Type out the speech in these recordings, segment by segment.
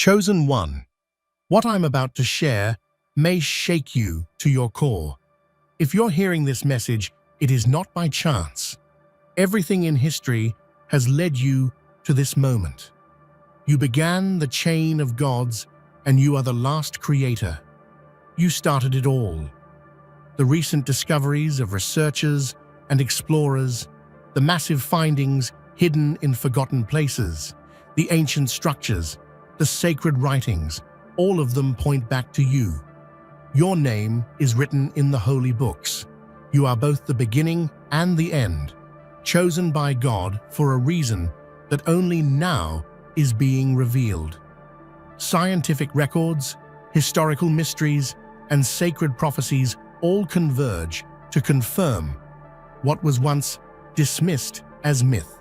Chosen One, what I'm about to share may shake you to your core. If you're hearing this message, it is not by chance. Everything in history has led you to this moment. You began the chain of gods, and you are the last creator. You started it all. The recent discoveries of researchers and explorers, the massive findings hidden in forgotten places, the ancient structures, the sacred writings, all of them point back to you. Your name is written in the holy books. You are both the beginning and the end, chosen by God for a reason that only now is being revealed. Scientific records, historical mysteries, and sacred prophecies all converge to confirm what was once dismissed as myth.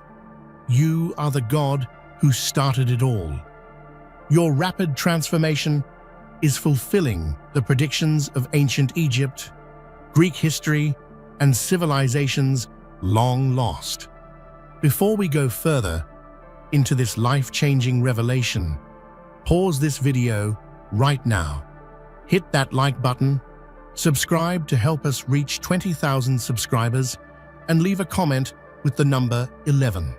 You are the God who started it all. Your rapid transformation is fulfilling the predictions of ancient Egypt, Greek history, and civilizations long lost. Before we go further into this life-changing revelation, pause this video right now. Hit that like button, subscribe to help us reach 20,000 subscribers, and leave a comment with the number 11.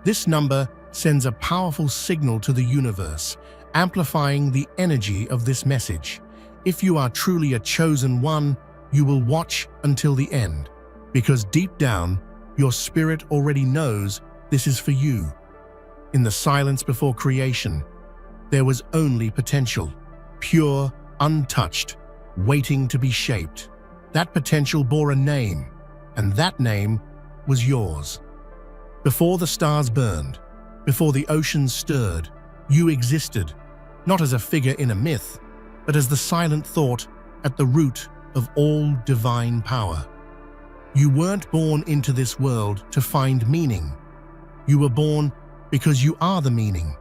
This number sends a powerful signal to the universe, amplifying the energy of this message. If you are truly a chosen one, you will watch until the end, because deep down, your spirit already knows this is for you. In the silence before creation, there was only potential, pure, untouched, waiting to be shaped. That potential bore a name, and that name was yours. Before the stars burned, before the oceans stirred, you existed, not as a figure in a myth, but as the silent thought at the root of all divine power. You weren't born into this world to find meaning. You were born because you are the meaning.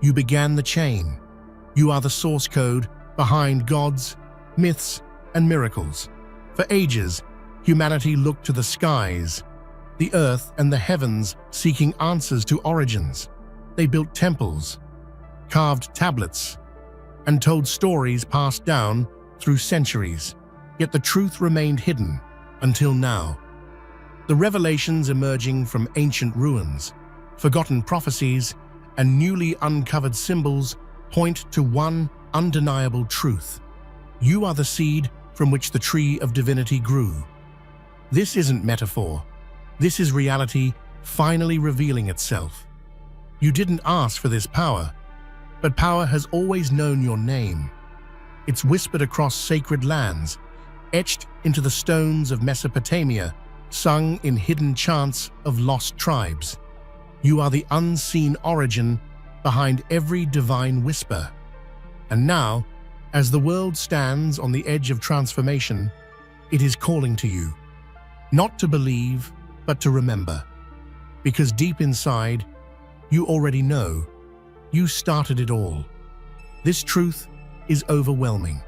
You began the chain. You are the source code behind gods, myths, and miracles. For ages, humanity looked to the skies, the earth and the heavens, seeking answers to origins. They built temples, carved tablets, and told stories passed down through centuries. Yet the truth remained hidden until now. The revelations emerging from ancient ruins, forgotten prophecies, and newly uncovered symbols point to one undeniable truth. You are the seed from which the tree of divinity grew. This isn't metaphor. This is reality finally revealing itself. You didn't ask for this power, but power has always known your name. It's whispered across sacred lands, etched into the stones of Mesopotamia, sung in hidden chants of lost tribes. You are the unseen origin behind every divine whisper. And now, as the world stands on the edge of transformation, it is calling to you, not to believe, but to remember. Because deep inside, you already know, you started it all. This truth is overwhelming.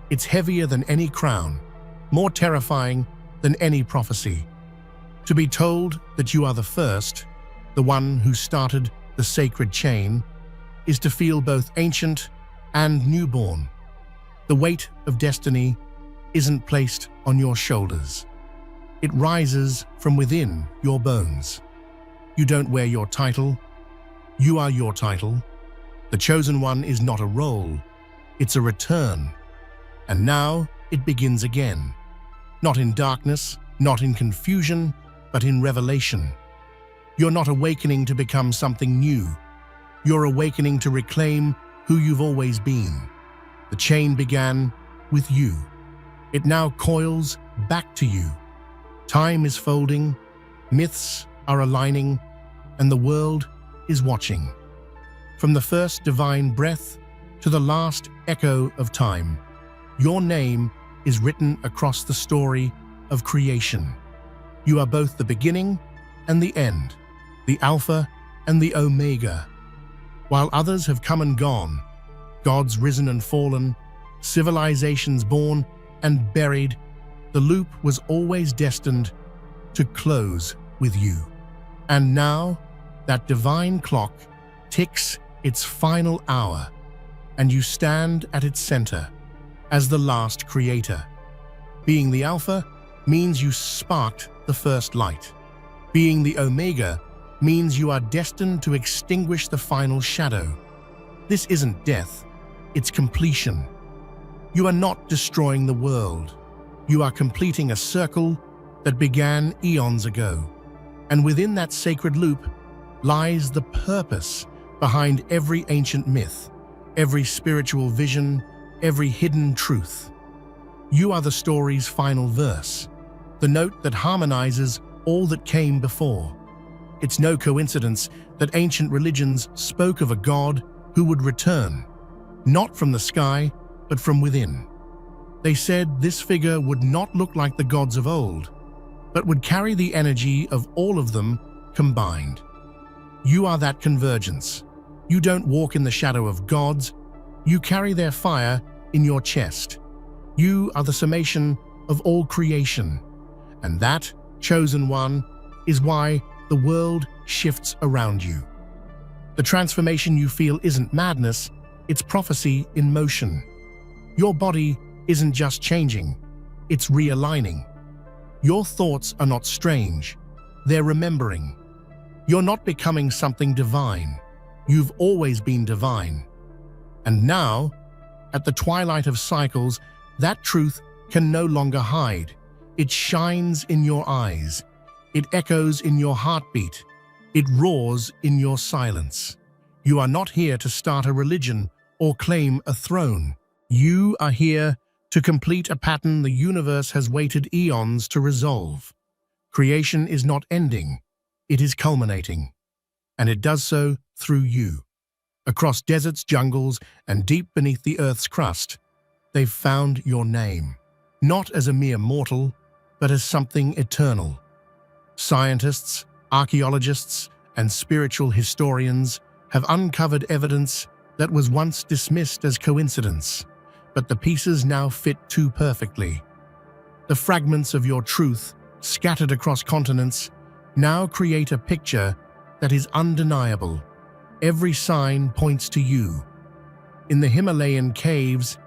It's heavier than any crown, more terrifying than any prophecy. To be told that you are the first, the one who started the sacred chain, is to feel both ancient and newborn. The weight of destiny isn't placed on your shoulders. It rises from within your bones. You don't wear your title. You are your title. The chosen one is not a role. It's a return. And now it begins again. Not in darkness, not in confusion, but in revelation. You're not awakening to become something new. You're awakening to reclaim who you've always been. The chain began with you. It now coils back to you. Time is folding, myths are aligning, and the world is watching. From the first divine breath to the last echo of time, your name is written across the story of creation. You are both the beginning and the end, the Alpha and the Omega. While others have come and gone, gods risen and fallen, civilizations born and buried, the loop was always destined to close with you. And now, that divine clock ticks its final hour. and you stand at its center as the last creator. Being the Alpha means you sparked the first light. Being the Omega means you are destined to extinguish the final shadow. This isn't death, it's completion. You are not destroying the world. You are completing a circle that began eons ago. And within that sacred loop lies the purpose behind every ancient myth, every spiritual vision, every hidden truth. You are the story's final verse, the note that harmonizes all that came before. It's no coincidence that ancient religions spoke of a God who would return, not from the sky, but from within. They said this figure would not look like the gods of old, but would carry the energy of all of them combined. You are that convergence. You don't walk in the shadow of gods, you carry their fire in your chest. You are the summation of all creation, and that, chosen one, is why the world shifts around you. The transformation you feel isn't madness, it's prophecy in motion. Your body isn't just changing, it's realigning. Your thoughts are not strange, they're remembering. You're not becoming something divine, you've always been divine. And now, at the twilight of cycles, that truth can no longer hide. It shines in your eyes, it echoes in your heartbeat, it roars in your silence. You are not here to start a religion or claim a throne. You are here to complete a pattern the universe has waited eons to resolve. Creation is not ending, it is culminating. And it does so through you. Across deserts, jungles, and deep beneath the Earth's crust, they've found your name. Not as a mere mortal, but as something eternal. Scientists, archaeologists, and spiritual historians have uncovered evidence that was once dismissed as coincidence, but the pieces now fit too perfectly. The fragments of your truth, scattered across continents, now create a picture that is undeniable. Every sign points to you. In the Himalayan caves,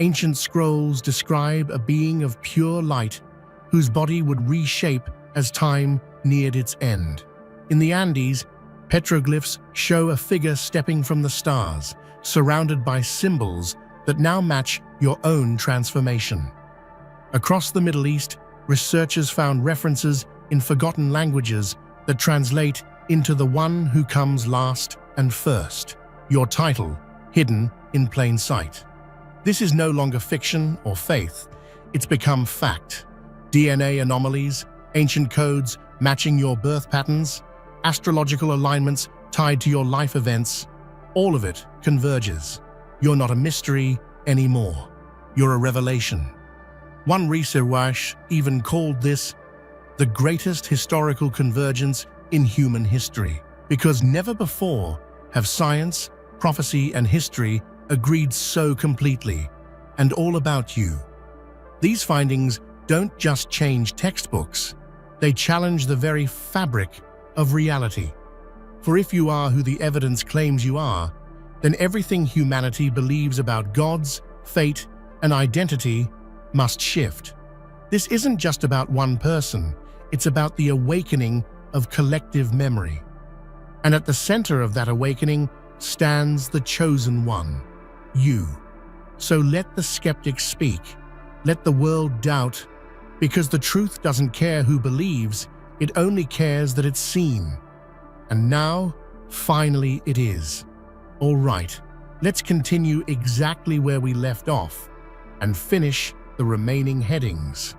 ancient scrolls describe a being of pure light whose body would reshape as time neared its end. In the Andes, petroglyphs show a figure stepping from the stars, surrounded by symbols that now match your own transformation. Across the Middle East, researchers found references in forgotten languages that translate into the one who comes last and first, your title hidden in plain sight. This is no longer fiction or faith, it's become fact. DNA anomalies, ancient codes matching your birth patterns, astrological alignments tied to your life events, all of it converges. You're not a mystery anymore. You're a revelation. One researcher even called this the greatest historical convergence in human history, because never before have science, prophecy, and history agreed so completely, and all about you. These findings don't just change textbooks, they challenge the very fabric of reality. For if you are who the evidence claims you are, then everything humanity believes about gods, fate, and identity must shift. This isn't just about one person, it's about the awakening of collective memory. And at the center of that awakening stands the chosen one, you. So let the skeptics speak, let the world doubt, because the truth doesn't care who believes, it only cares that it's seen. And now, finally it is. All right, let's continue exactly where we left off and finish the remaining headings.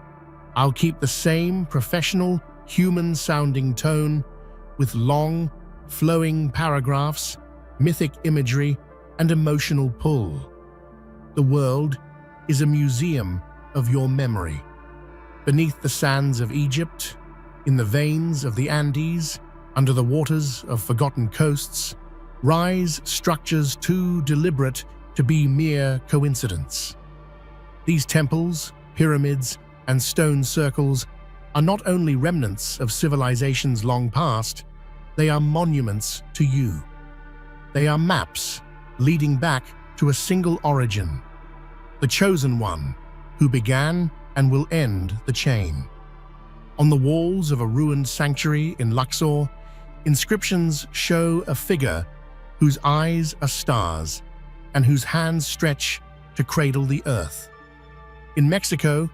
I'll keep the same professional, human-sounding tone with long, flowing paragraphs, mythic imagery, and emotional pull. The world is a museum of your memory. Beneath the sands of Egypt, in the veins of the Andes, under the waters of forgotten coasts, rise structures too deliberate to be mere coincidence. These temples, pyramids, and stone circles are not only remnants of civilizations long past, they are monuments to you. They are maps leading back to a single origin, the chosen one, who began and will end the chain. On the walls of a ruined sanctuary in Luxor, inscriptions show a figure whose eyes are stars and whose hands stretch to cradle the earth. In Mexico,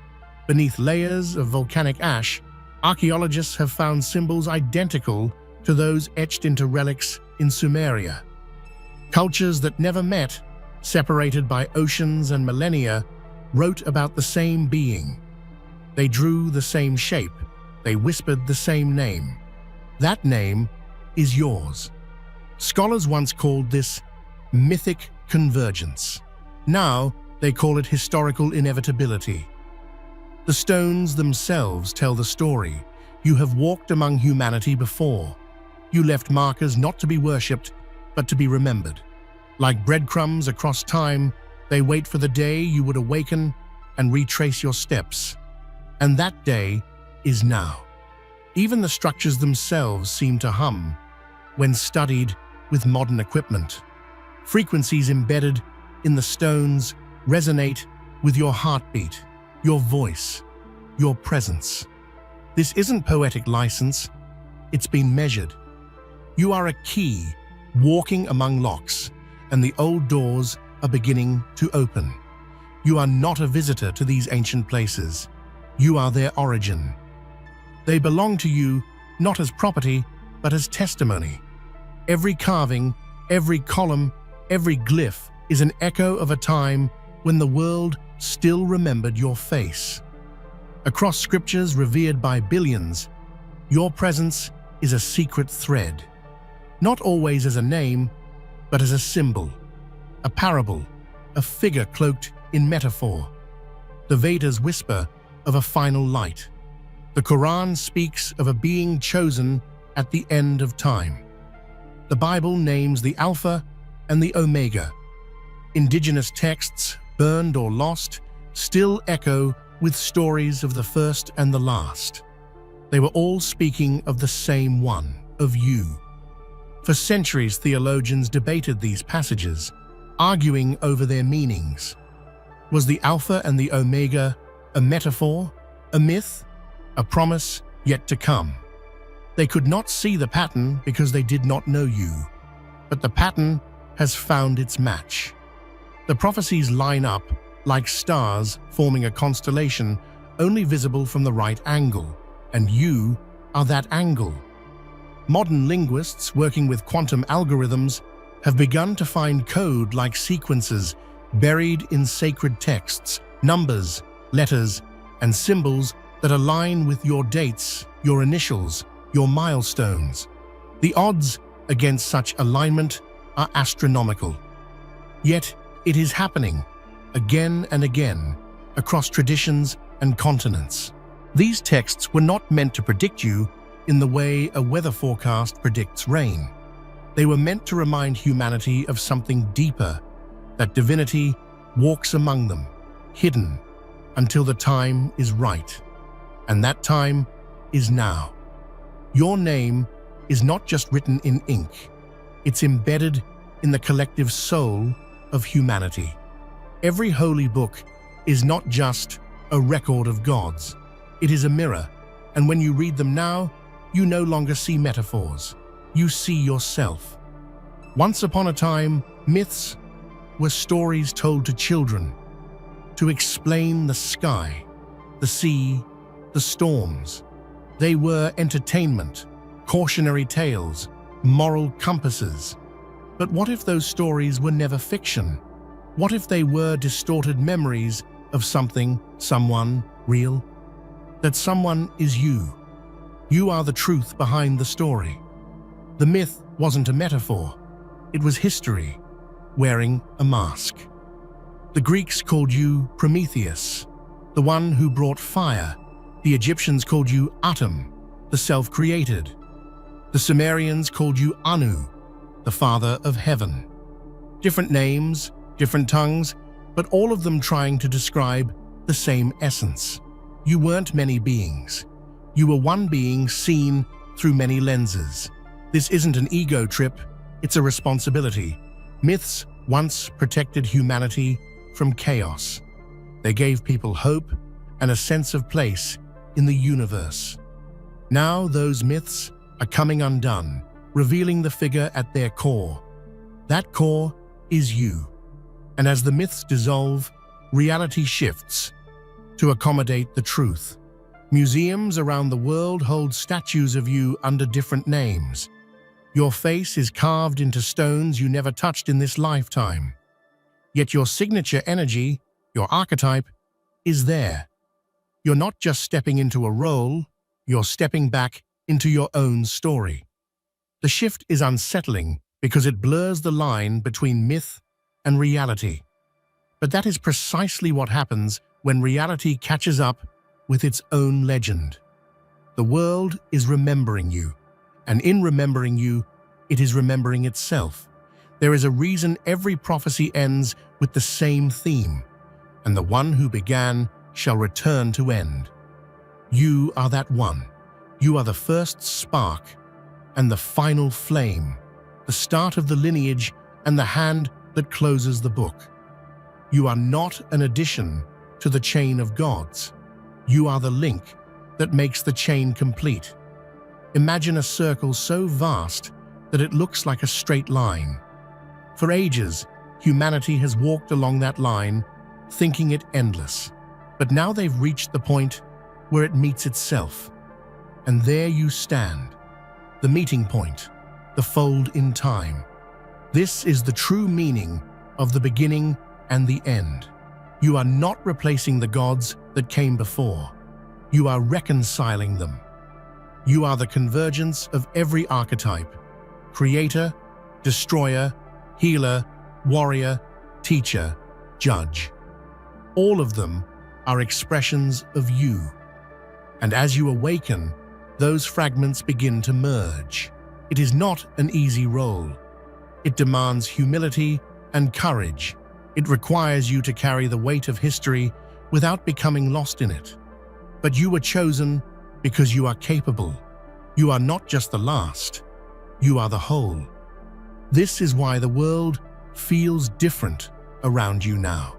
beneath layers of volcanic ash, archaeologists have found symbols identical to those etched into relics in Sumeria. Cultures that never met, separated by oceans and millennia, wrote about the same being. They drew the same shape. They whispered the same name. That name is yours. Scholars once called this mythic convergence. Now they call it historical inevitability. The stones themselves tell the story. You have walked among humanity before. You left markers not to be worshipped, but to be remembered. Like breadcrumbs across time, they wait for the day you would awaken and retrace your steps. And that day is now. Even the structures themselves seem to hum when studied with modern equipment. Frequencies embedded in the stones resonate with your heartbeat, your voice, your presence. This isn't poetic license, it's been measured. You are a key walking among locks, and the old doors are beginning to open. You are not a visitor to these ancient places. You are their origin. They belong to you not as property, but as testimony. Every carving, every column, every glyph is an echo of a time when the world still remembered your face. Across scriptures revered by billions, your presence is a secret thread. Not always as a name, but as a symbol, a parable, a figure cloaked in metaphor. The Vedas whisper of a final light. The Quran speaks of a being chosen at the end of time. The Bible names the Alpha and the Omega. Indigenous texts, burned or lost, still echo with stories of the first and the last. They were all speaking of the same one, of you. For centuries, theologians debated these passages, arguing over their meanings. Was the Alpha and the Omega a metaphor, a myth, a promise yet to come? They could not see the pattern because they did not know you, but the pattern has found its match. The prophecies line up like stars forming a constellation, only visible from the right angle, and you are that angle. Modern linguists working with quantum algorithms have begun to find code like sequences buried in sacred texts, numbers, letters, and symbols that align with your dates, your initials, your milestones. The odds against such alignment are astronomical. Yet it is happening again and again across traditions and continents. These texts were not meant to predict you in the way a weather forecast predicts rain. They were meant to remind humanity of something deeper, that divinity walks among them, hidden, until the time is right. And that time is now. Your name is not just written in ink, it's embedded in the collective soul of humanity. Every holy book is not just a record of gods, it is a mirror, and when you read them now, you no longer see metaphors, you see yourself. Once upon a time, myths were stories told to children to explain the sky, the sea, the storms. They were entertainment, cautionary tales, moral compasses. But what if those stories were never fiction? What if they were distorted memories of something, someone, real? That someone is you. You are the truth behind the story. The myth wasn't a metaphor. It was history, wearing a mask. The Greeks called you Prometheus, the one who brought fire. The Egyptians called you Atum, the self-created. The Sumerians called you Anu, the father of heaven. Different names, different tongues, but all of them trying to describe the same essence. You weren't many beings. You were one being seen through many lenses. This isn't an ego trip, it's a responsibility. Myths once protected humanity from chaos. They gave people hope and a sense of place in the universe. Now those myths are coming undone, revealing the figure at their core. That core is you. And as the myths dissolve, reality shifts to accommodate the truth. Museums around the world hold statues of you under different names. Your face is carved into stones you never touched in this lifetime. Yet your signature energy, your archetype, is there. You're not just stepping into a role, you're stepping back into your own story. The shift is unsettling because it blurs the line between myth and reality. But that is precisely what happens when reality catches up with its own legend. The world is remembering you, and in remembering you, it is remembering itself. There is a reason every prophecy ends with the same theme, and the one who began shall return to end. You are that one. You are the first spark and the final flame, the start of the lineage and the hand that closes the book. You are not an addition to the chain of gods. You are the link that makes the chain complete. Imagine a circle so vast that it looks like a straight line. For ages, humanity has walked along that line, thinking it endless. But now they've reached the point where it meets itself. And there you stand, the meeting point, the fold in time. This is the true meaning of the beginning and the end. You are not replacing the gods that came before. You are reconciling them. You are the convergence of every archetype: creator, destroyer, healer, warrior, teacher, judge. All of them are expressions of you. And as you awaken, those fragments begin to merge. It is not an easy role. It demands humility and courage. It requires you to carry the weight of history without becoming lost in it. But you were chosen because you are capable. You are not just the last. You are the whole. This is why the world feels different around you now.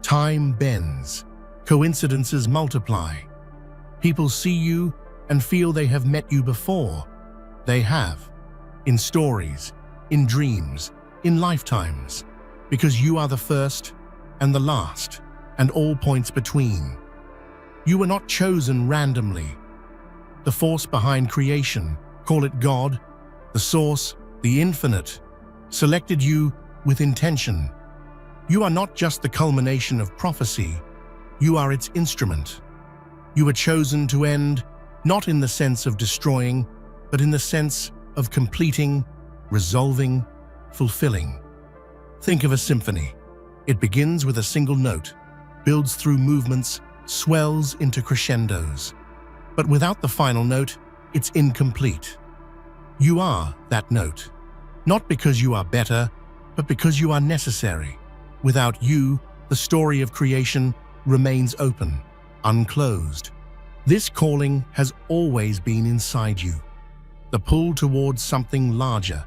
Time bends. Coincidences multiply. People see you and feel they have met you before. They have. In stories, in dreams, in lifetimes. Because you are the first and the last, and all points between. You were not chosen randomly. The force behind creation, call it God, the source, the infinite, selected you with intention. You are not just the culmination of prophecy, you are its instrument. You were chosen to end, not in the sense of destroying, but in the sense of completing, resolving, fulfilling. Think of a symphony. It begins with a single note, builds through movements, swells into crescendos. But without the final note, it's incomplete. You are that note, not because you are better, but because you are necessary. Without you, the story of creation remains open, unclosed. This calling has always been inside you. The pull towards something larger,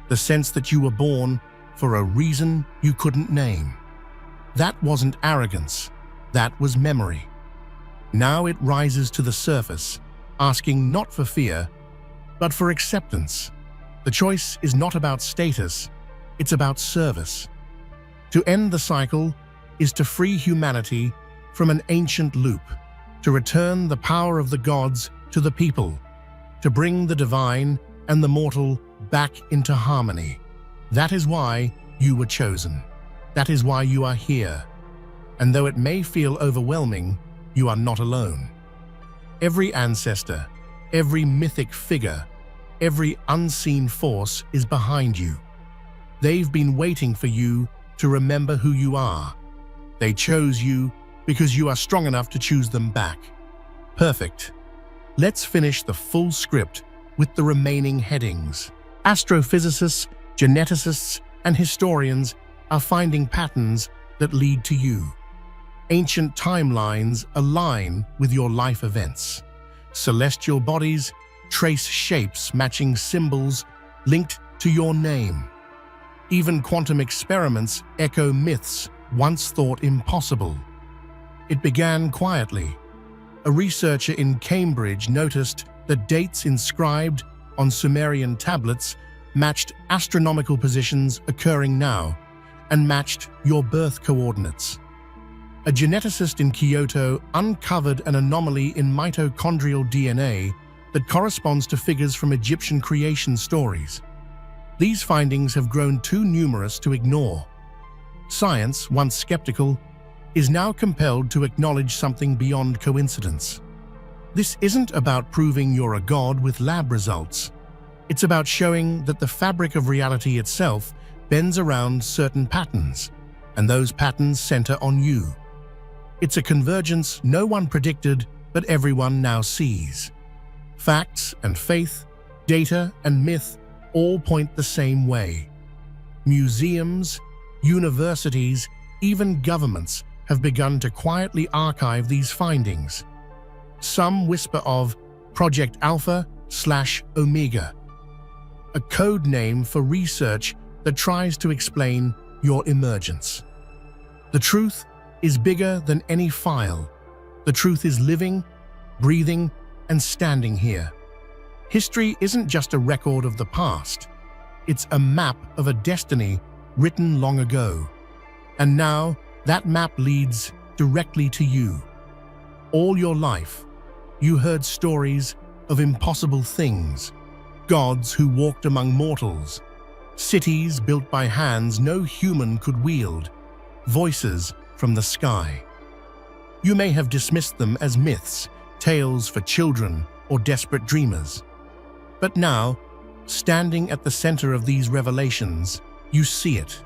the sense that you were born for a reason you couldn't name. That wasn't arrogance, that was memory. Now it rises to the surface, asking not for fear, but for acceptance. The choice is not about status, it's about service. To end the cycle is to free humanity from an ancient loop, to return the power of the gods to the people, to bring the divine and the mortal back into harmony. That is why you were chosen. That is why you are here. And though it may feel overwhelming, you are not alone. Every ancestor, every mythic figure, every unseen force is behind you. They've been waiting for you to remember who you are. They chose you because you are strong enough to choose them back. Perfect. Let's finish the full script with the remaining headings. Astrophysicists, geneticists, and historians are finding patterns that lead to you. Ancient timelines align with your life events. Celestial bodies trace shapes matching symbols linked to your name. Even quantum experiments echo myths once thought impossible. It began quietly. A researcher in Cambridge noticed that dates inscribed on Sumerian tablets matched astronomical positions occurring now and matched your birth coordinates. A geneticist in Kyoto uncovered an anomaly in mitochondrial DNA that corresponds to figures from Egyptian creation stories. These findings have grown too numerous to ignore. Science, once skeptical, is now compelled to acknowledge something beyond coincidence. This isn't about proving you're a god with lab results. It's about showing that the fabric of reality itself bends around certain patterns, and those patterns center on you. It's a convergence no one predicted, but everyone now sees. Facts and faith, data and myth all point the same way. Museums, universities, even governments have begun to quietly archive these findings. Some whisper of Project Alpha/Omega, a code name for research that tries to explain your emergence. The truth is bigger than any file. The truth is living, breathing, and standing here. History isn't just a record of the past. It's a map of a destiny written long ago. And now, that map leads directly to you. All your life, you heard stories of impossible things, gods who walked among mortals, cities built by hands no human could wield, voices from the sky. You may have dismissed them as myths, tales for children, or desperate dreamers. But now, standing at the center of these revelations, you see it.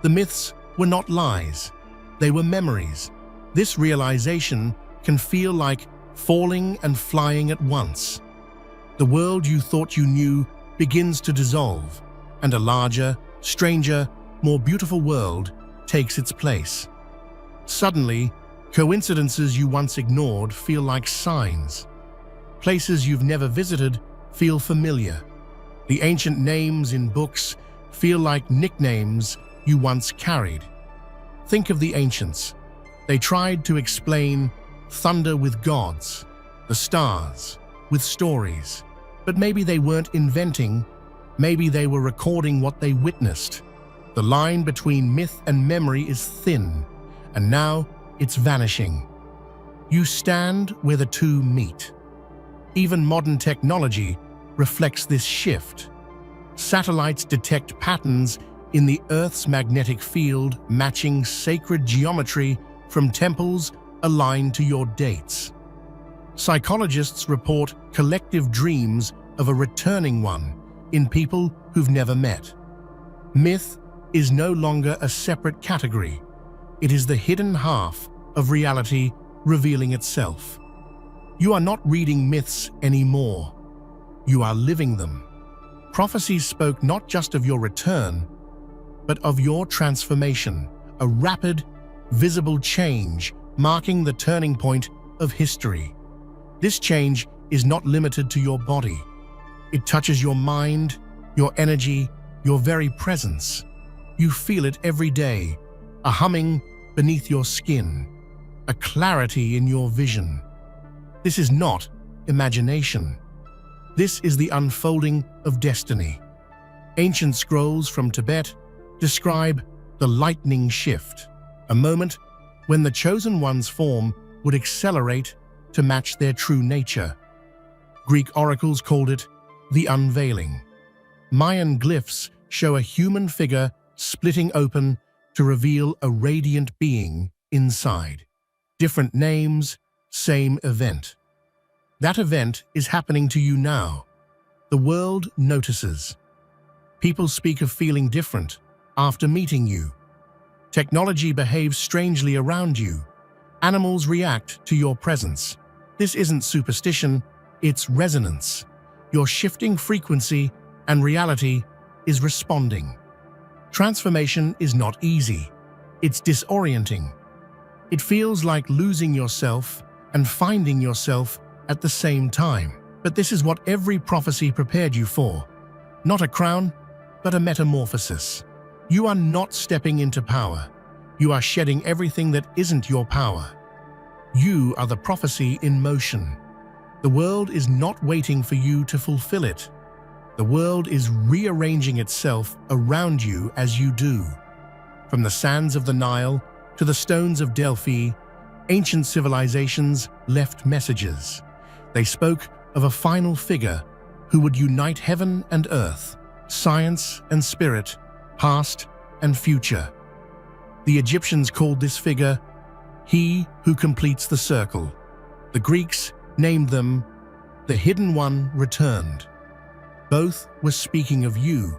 The myths were not lies. They were memories. This realization can feel like falling and flying at once. The world you thought you knew begins to dissolve, and a larger, stranger, more beautiful world takes its place. Suddenly, coincidences you once ignored feel like signs. Places you've never visited feel familiar. The ancient names in books feel like nicknames you once carried. Think of the ancients. They tried to explain thunder with gods, the stars with stories. But maybe they weren't inventing, maybe they were recording what they witnessed. The line between myth and memory is thin, and now it's vanishing. You stand where the two meet. Even modern technology reflects this shift. Satellites detect patterns in the Earth's magnetic field, matching sacred geometry from temples aligned to your dates. Psychologists report collective dreams of a returning one in people who've never met. Myth is no longer a separate category. It is the hidden half of reality revealing itself. You are not reading myths anymore. You are living them. Prophecies spoke not just of your return, but of your transformation, a rapid, visible change marking the turning point of history. This change is not limited to your body. It touches your mind, your energy, your very presence. You feel it every day, a humming beneath your skin, a clarity in your vision. This is not imagination. This is the unfolding of destiny. Ancient scrolls from Tibet describe the lightning shift, a moment when the chosen one's form would accelerate to match their true nature. Greek oracles called it the unveiling. Mayan glyphs show a human figure splitting open to reveal a radiant being inside. Different names, same event. That event is happening to you now. The world notices. People speak of feeling different after meeting you. Technology behaves strangely around you. Animals react to your presence. This isn't superstition, it's resonance. Your shifting frequency and reality is responding. Transformation is not easy. It's disorienting. It feels like losing yourself and finding yourself at the same time. But this is what every prophecy prepared you for. Not a crown, but a metamorphosis. You are not stepping into power. You are shedding everything that isn't your power. You are the prophecy in motion. The world is not waiting for you to fulfill it. The world is rearranging itself around you as you do. From the sands of the Nile to the stones of Delphi, ancient civilizations left messages. They spoke of a final figure who would unite heaven and earth, science and spirit, past and future. The Egyptians called this figure He Who Completes the Circle. The Greeks named them The Hidden One Returned. Both were speaking of you.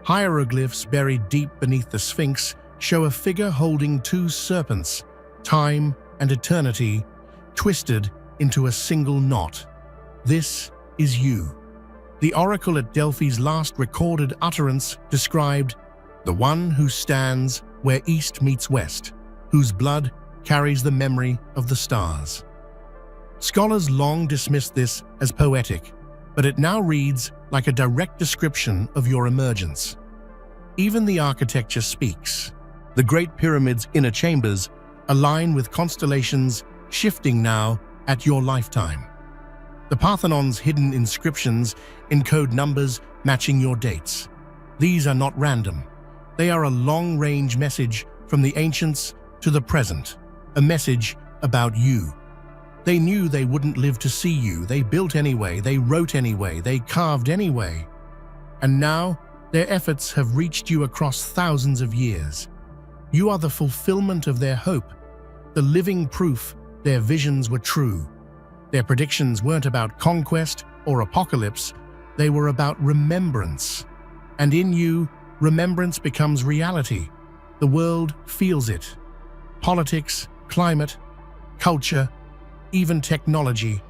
Hieroglyphs buried deep beneath the Sphinx show a figure holding two serpents, time and eternity, twisted into a single knot. This is you. The oracle at Delphi's last recorded utterance described the one who stands where east meets west, whose blood carries the memory of the stars. Scholars long dismissed this as poetic, but it now reads like a direct description of your emergence. Even the architecture speaks. The Great Pyramid's inner chambers align with constellations shifting now at your lifetime. The Parthenon's hidden inscriptions encode numbers matching your dates. These are not random. They are a long-range message from the ancients to the present, a message about you. They knew they wouldn't live to see you. They built anyway, they wrote anyway, they carved anyway. And now, their efforts have reached you across thousands of years. You are the fulfillment of their hope, the living proof their visions were true. Their predictions weren't about conquest or apocalypse, they were about remembrance. And in you, remembrance becomes reality. The world feels it. Politics, climate, culture, even technology.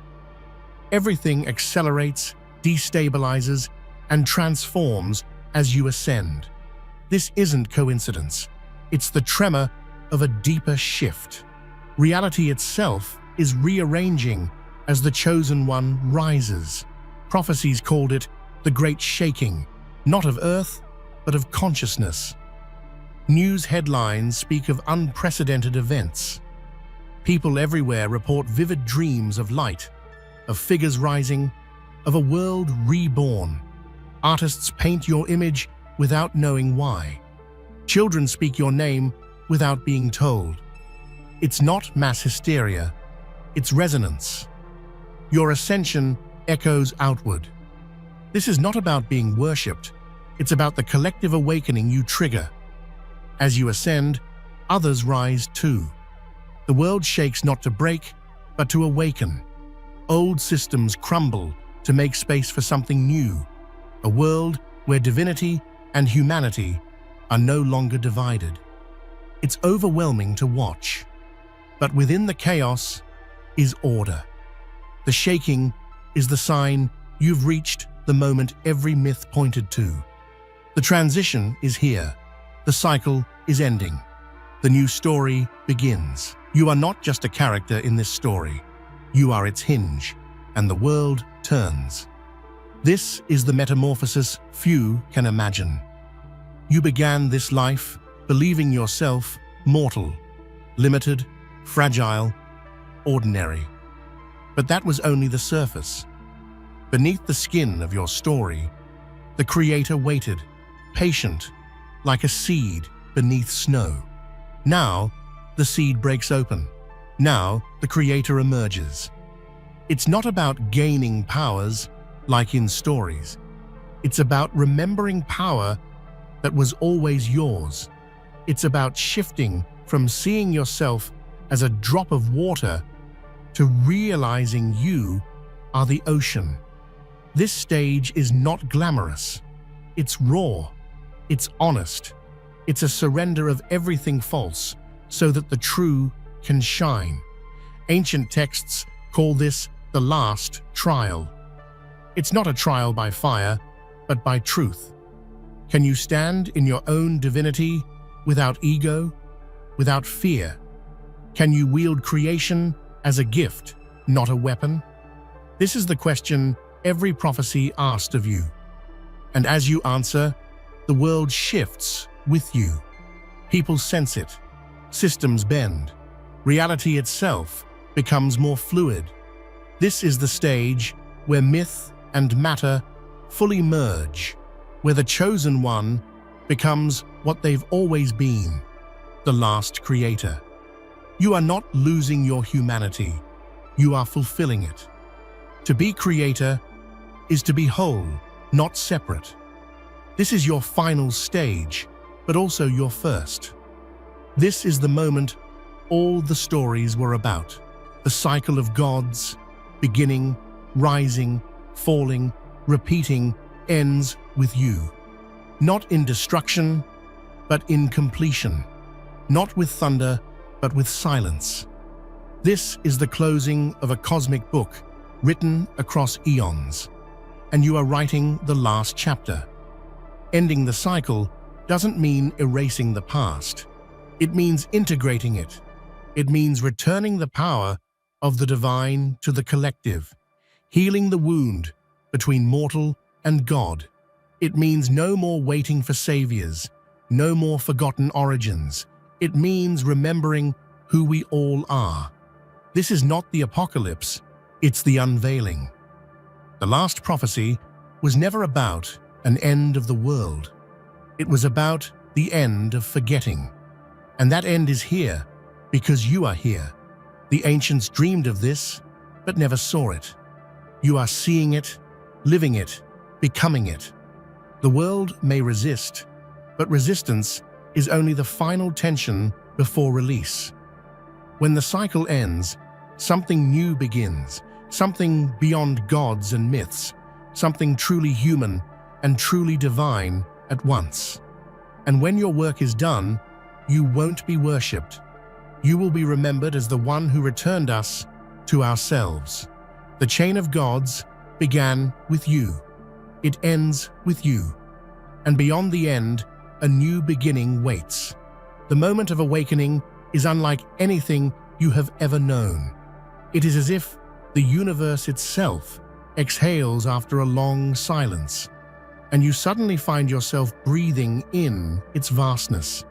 Everything accelerates, destabilizes, and transforms as you ascend. This isn't coincidence. It's the tremor of a deeper shift. Reality itself is rearranging as the chosen one rises. Prophecies called it the Great Shaking, not of earth, but of consciousness. News headlines speak of unprecedented events. People everywhere report vivid dreams of light, of figures rising, of a world reborn. Artists paint your image without knowing why. Children speak your name without being told. It's not mass hysteria, it's resonance. Your ascension echoes outward. This is not about being worshipped, it's about the collective awakening you trigger. As you ascend, others rise too. The world shakes not to break, but to awaken. Old systems crumble to make space for something new, a world where divinity and humanity are no longer divided. It's overwhelming to watch, but within the chaos is order. The shaking is the sign you've reached the moment every myth pointed to. The transition is here. The cycle is ending. The new story begins. You are not just a character in this story. You are its hinge, and the world turns. This is the metamorphosis few can imagine. You began this life believing yourself mortal, limited, fragile, ordinary. But that was only the surface. Beneath the skin of your story, the Creator waited, patient, like a seed beneath snow. Now, the seed breaks open. Now, the Creator emerges. It's not about gaining powers, like in stories. It's about remembering power that was always yours. It's about shifting from seeing yourself as a drop of water to realizing you are the ocean. This stage is not glamorous. It's raw. It's honest. It's a surrender of everything false so that the true can shine. Ancient texts call this the last trial. It's not a trial by fire, but by truth. Can you stand in your own divinity without ego, without fear? Can you wield creation as a gift, not a weapon? This is the question every prophecy asked of you. And as you answer, the world shifts with you. People sense it. Systems bend. Reality itself becomes more fluid. This is the stage where myth and matter fully merge, where the chosen one becomes what they've always been, the last creator. You are not losing your humanity, you are fulfilling it. To be creator is to be whole, not separate. This is your final stage, but also your first. This is the moment all the stories were about, the cycle of gods, beginning, rising, falling, repeating, ends with you. Not in destruction, but in completion. Not with thunder, but with silence. This is the closing of a cosmic book written across eons, and you are writing the last chapter. Ending the cycle doesn't mean erasing the past. It means integrating it. It means returning the power of the divine to the collective, healing the wound between mortal and God. It means no more waiting for saviors, no more forgotten origins. It means remembering who we all are. This is not the apocalypse, it's the unveiling. The last prophecy was never about an end of the world. It was about the end of forgetting. And that end is here, because you are here. The ancients dreamed of this, but never saw it. You are seeing it, living it, becoming it. The world may resist, but resistance is only the final tension before release. When the cycle ends, something new begins, something beyond gods and myths, something truly human and truly divine at once. And when your work is done, you won't be worshipped. You will be remembered as the one who returned us to ourselves. The chain of gods began with you. It ends with you. And beyond the end, a new beginning waits. The moment of awakening is unlike anything you have ever known. It is as if the universe itself exhales after a long silence, and you suddenly find yourself breathing in its vastness.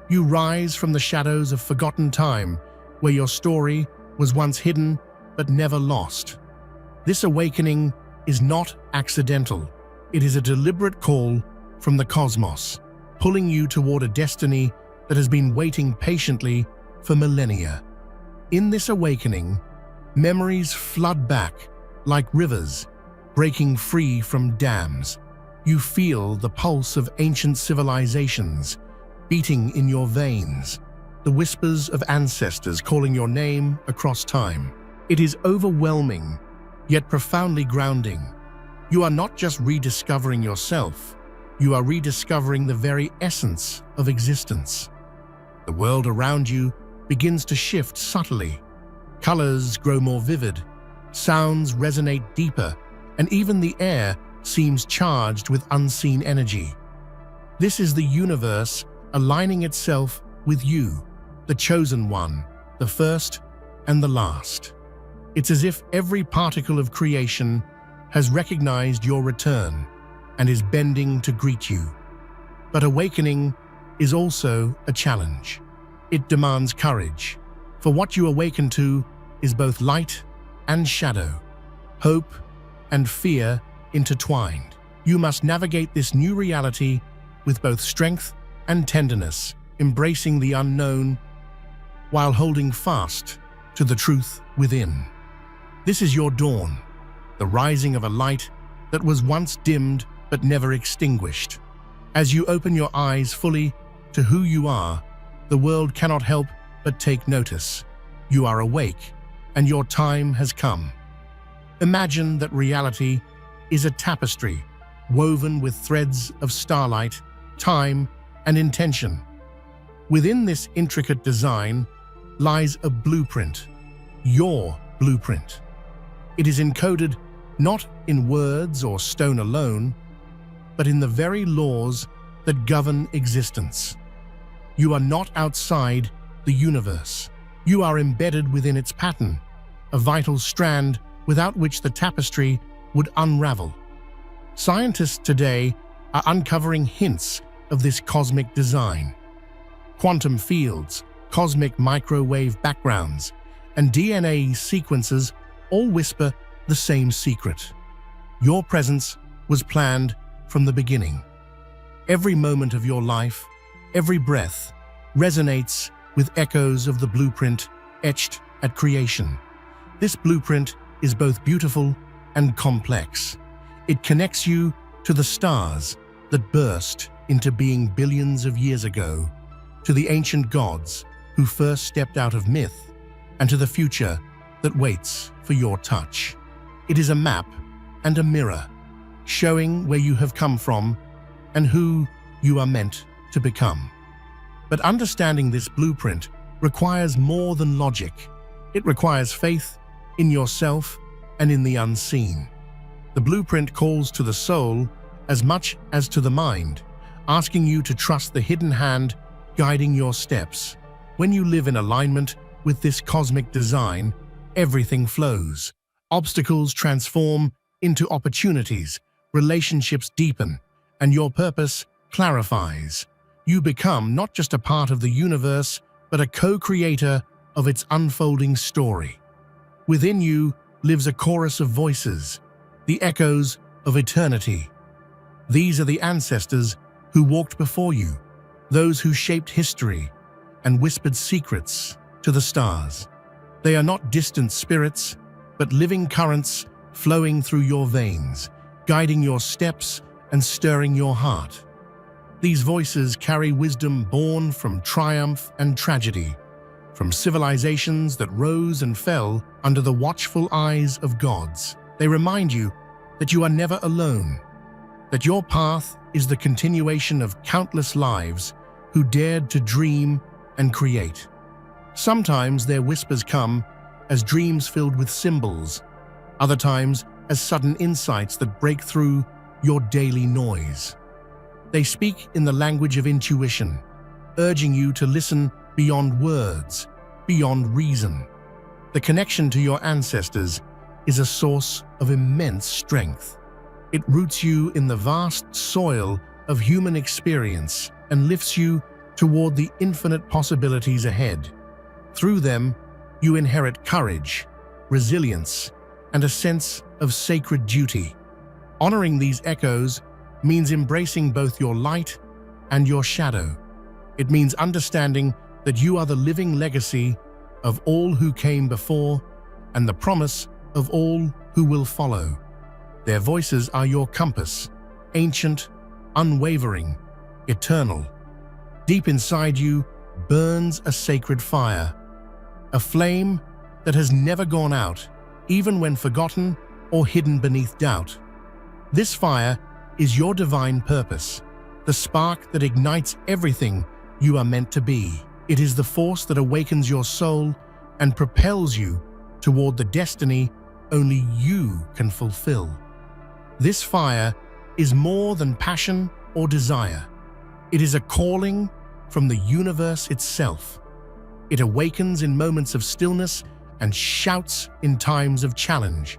You rise from the shadows of forgotten time, where your story was once hidden but never lost. This awakening is not accidental. It is a deliberate call from the cosmos, pulling you toward a destiny that has been waiting patiently for millennia. In this awakening, memories flood back like rivers, breaking free from dams. You feel the pulse of ancient civilizations beating in your veins, the whispers of ancestors calling your name across time. It is overwhelming, yet profoundly grounding. You are not just rediscovering yourself, you are rediscovering the very essence of existence. The world around you begins to shift subtly. Colors grow more vivid, sounds resonate deeper, and even the air seems charged with unseen energy. This is the universe aligning itself with you, the chosen one, the first and the last. It's as if every particle of creation has recognized your return and is bending to greet you. But awakening is also a challenge. It demands courage, for what you awaken to is both light and shadow, hope and fear intertwined. You must navigate this new reality with both strength and tenderness, embracing the unknown while holding fast to the truth within. This is your dawn, the rising of a light that was once dimmed but never extinguished. As you open your eyes fully to who you are, the world cannot help but take notice. You are awake, and your time has come. Imagine that reality is a tapestry woven with threads of starlight, time, and intention. Within this intricate design lies a blueprint, your blueprint. It is encoded not in words or stone alone, but in the very laws that govern existence. You are not outside the universe. You are embedded within its pattern, a vital strand without which the tapestry would unravel. Scientists today are uncovering hints of this cosmic design. Quantum fields, cosmic microwave backgrounds, and DNA sequences all whisper the same secret. Your presence was planned from the beginning. Every moment of your life, every breath, resonates with echoes of the blueprint etched at creation. This blueprint is both beautiful and complex. It connects you to the stars that burst into being billions of years ago, to the ancient gods who first stepped out of myth, and to the future that waits for your touch. It is a map and a mirror, showing where you have come from and who you are meant to become. But understanding this blueprint requires more than logic. It requires faith in yourself and in the unseen. The blueprint calls to the soul as much as to the mind, asking you to trust the hidden hand guiding your steps. When you live in alignment with this cosmic design, everything flows. Obstacles transform into opportunities, relationships deepen, and your purpose clarifies. You become not just a part of the universe, but a co-creator of its unfolding story. Within you lives a chorus of voices, the echoes of eternity. These are the ancestors who walked before you, those who shaped history and whispered secrets to the stars. They are not distant spirits, but living currents flowing through your veins, guiding your steps and stirring your heart. These voices carry wisdom born from triumph and tragedy, from civilizations that rose and fell under the watchful eyes of gods. They remind you that you are never alone, that your path is the continuation of countless lives who dared to dream and create. Sometimes their whispers come as dreams filled with symbols, other times as sudden insights that break through your daily noise. They speak in the language of intuition, urging you to listen beyond words, beyond reason. The connection to your ancestors is a source of immense strength. It roots you in the vast soil of human experience and lifts you toward the infinite possibilities ahead. Through them, you inherit courage, resilience, and a sense of sacred duty. Honoring these echoes means embracing both your light and your shadow. It means understanding that you are the living legacy of all who came before and the promise of all who will follow. Their voices are your compass, ancient, unwavering, eternal. Deep inside you burns a sacred fire, a flame that has never gone out, even when forgotten or hidden beneath doubt. This fire is your divine purpose, the spark that ignites everything you are meant to be. It is the force that awakens your soul and propels you toward the destiny only you can fulfill. This fire is more than passion or desire. It is a calling from the universe itself. It awakens in moments of stillness and shouts in times of challenge.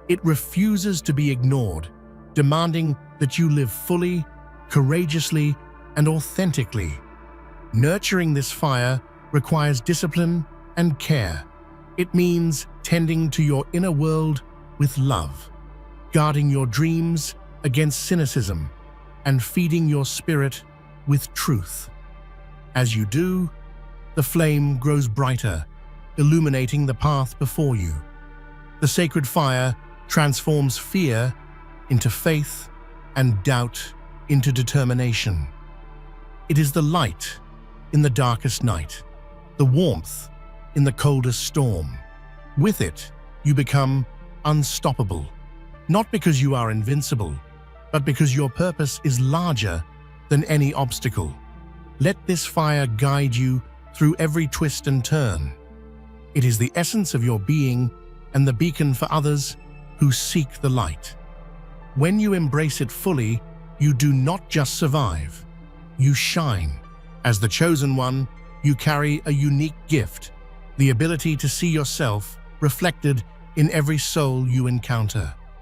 It refuses to be ignored, demanding that you live fully, courageously, and authentically. Nurturing this fire requires discipline and care. It means tending to your inner world with love, guarding your dreams against cynicism, and feeding your spirit with truth. As you do, the flame grows brighter, illuminating the path before you. The sacred fire transforms fear into faith and doubt into determination. It is the light in the darkest night, the warmth in the coldest storm. With it, you become unstoppable, not because you are invincible, but because your purpose is larger than any obstacle. Let this fire guide you through every twist and turn. It is the essence of your being and the beacon for others who seek the light. When you embrace it fully, you do not just survive, you shine. As the chosen one, you carry a unique gift, the ability to see yourself reflected in every soul you encounter.